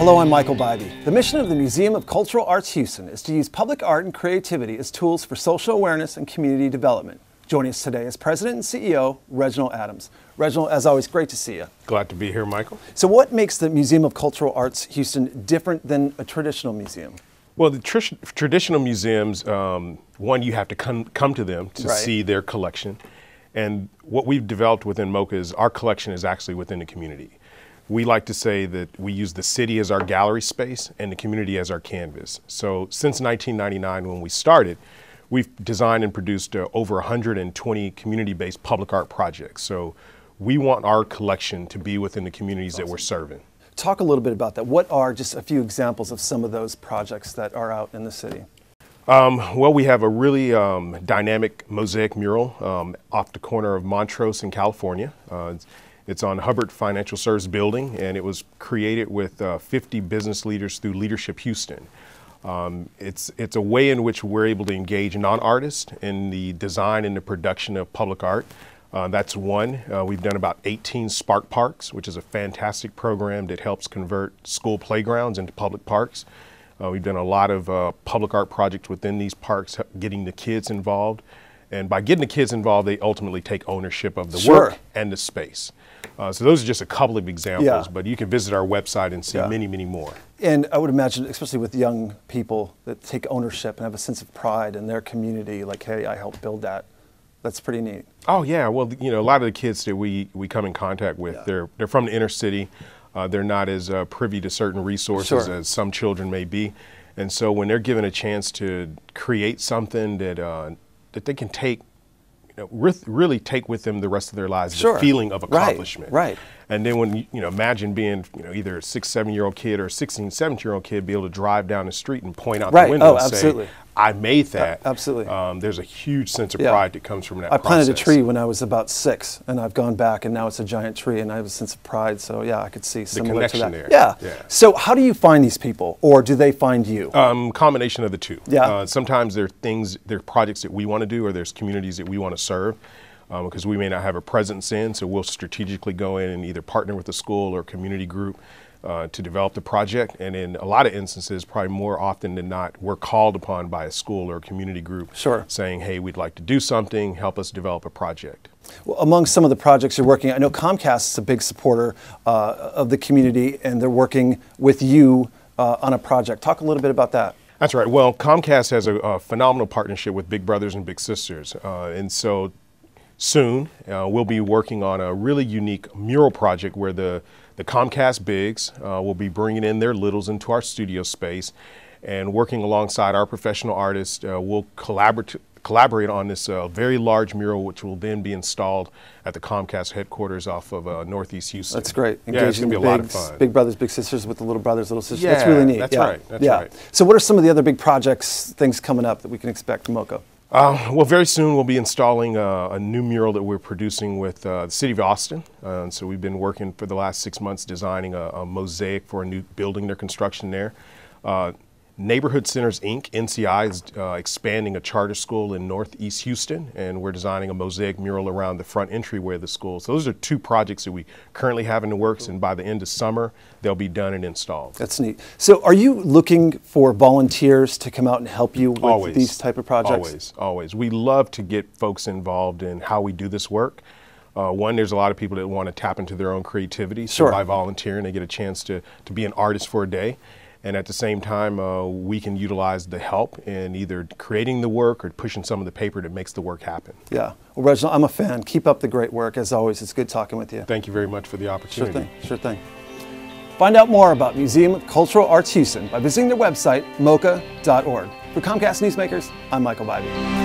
Hello, I'm Michael Bybee. The mission of the Museum of Cultural Arts Houston is to use public art and creativity as tools for social awareness and community development. Joining us today is President and CEO Reginald Adams. Reginald, as always, great to see you. Glad to be here, Michael. So what makes the Museum of Cultural Arts Houston different than a traditional museum? Well, the traditional museums, one, you have to come to them to see their collection. And what we've developed within MOCAH is our collection is actually within the community. We like to say that we use the city as our gallery space and the community as our canvas. So since 1999, when we started, we've designed and produced over 120 community-based public art projects. So we want our collection to be within the communities that we're serving. Talk a little bit about that. What are just a few examples of some of those projects that are out in the city? Well, we have a really dynamic mosaic mural off the corner of Montrose in California. It's on Hubbard Financial Service Building, and it was created with 50 business leaders through Leadership Houston. It's a way in which we're able to engage non-artists in the design and the production of public art. That's one. We've done about 18 Spark Parks, which is a fantastic program that helps convert school playgrounds into public parks. We've done a lot of public art projects within these parks, getting the kids involved. And by getting the kids involved, they ultimately take ownership of the work and the space. So those are just a couple of examples, but you can visit our website and see many, many more. And I would imagine, especially with young people that take ownership and have a sense of pride in their community, like, hey, I helped build that. That's pretty neat. Oh yeah, well, you know, a lot of the kids that we come in contact with, they're from the inner city. They're not as privy to certain resources as some children may be. And so when they're given a chance to create something that that they can take, you know, really take with them the rest of their lives, the feeling of accomplishment. Right. And then when you know, imagine being, you know, either a 6, 7-year-old kid or a 16, 17-year-old kid, be able to drive down the street and point out the window and say, I made that. Absolutely. There's a huge sense of pride that comes from that I planted a tree when I was about 6, and I've gone back, and now it's a giant tree, and I have a sense of pride. So yeah, I could see similar to that. There. Yeah. So how do you find these people, or do they find you? Combination of the two. Yeah. Sometimes there are projects that we want to do, or there's communities that we want to serve. Because we may not have a presence in, so we'll strategically go in and either partner with a school or community group to develop the project. And in a lot of instances, probably more often than not, we're called upon by a school or a community group saying, hey, we'd like to do something, help us develop a project. Well, among some of the projects you're working on, I know Comcast is a big supporter of the community, and they're working with you on a project. Talk a little bit about that. That's right. Well, Comcast has a phenomenal partnership with Big Brothers and Big Sisters. And so soon, we'll be working on a really unique mural project where the Comcast Bigs will be bringing in their littles into our studio space, and working alongside our professional artists, we'll collaborate on this very large mural, which will then be installed at the Comcast headquarters off of Northeast Houston. That's great. Engaging it's going to be a lot of fun. Big brothers, big sisters with the little brothers, little sisters. That's really neat. That's right. That's right. So what are some of the other big projects, things coming up that we can expect from MOCAH? Well, very soon we'll be installing a new mural that we're producing with the City of Austin. So we've been working for the last 6 months designing a mosaic for a new building, their construction there. Neighborhood Centers, Inc., NCI, is expanding a charter school in Northeast Houston, and we're designing a mosaic mural around the front entryway of the school. So those are 2 projects that we currently have in the works, and by the end of summer, they'll be done and installed. That's neat. So are you looking for volunteers to come out and help you with these type of projects? Always. We love to get folks involved in how we do this work. One, there's a lot of people that want to tap into their own creativity, so by volunteering, they get a chance to be an artist for a day. And at the same time, we can utilize the help in either creating the work or pushing some of the paper that makes the work happen. Yeah. Well, Reginald, I'm a fan. Keep up the great work. As always, it's good talking with you. Thank you very much for the opportunity. Sure thing. Find out more about Museum of Cultural Arts Houston by visiting their website, MOCAH.org. For Comcast Newsmakers, I'm Michael Bybee.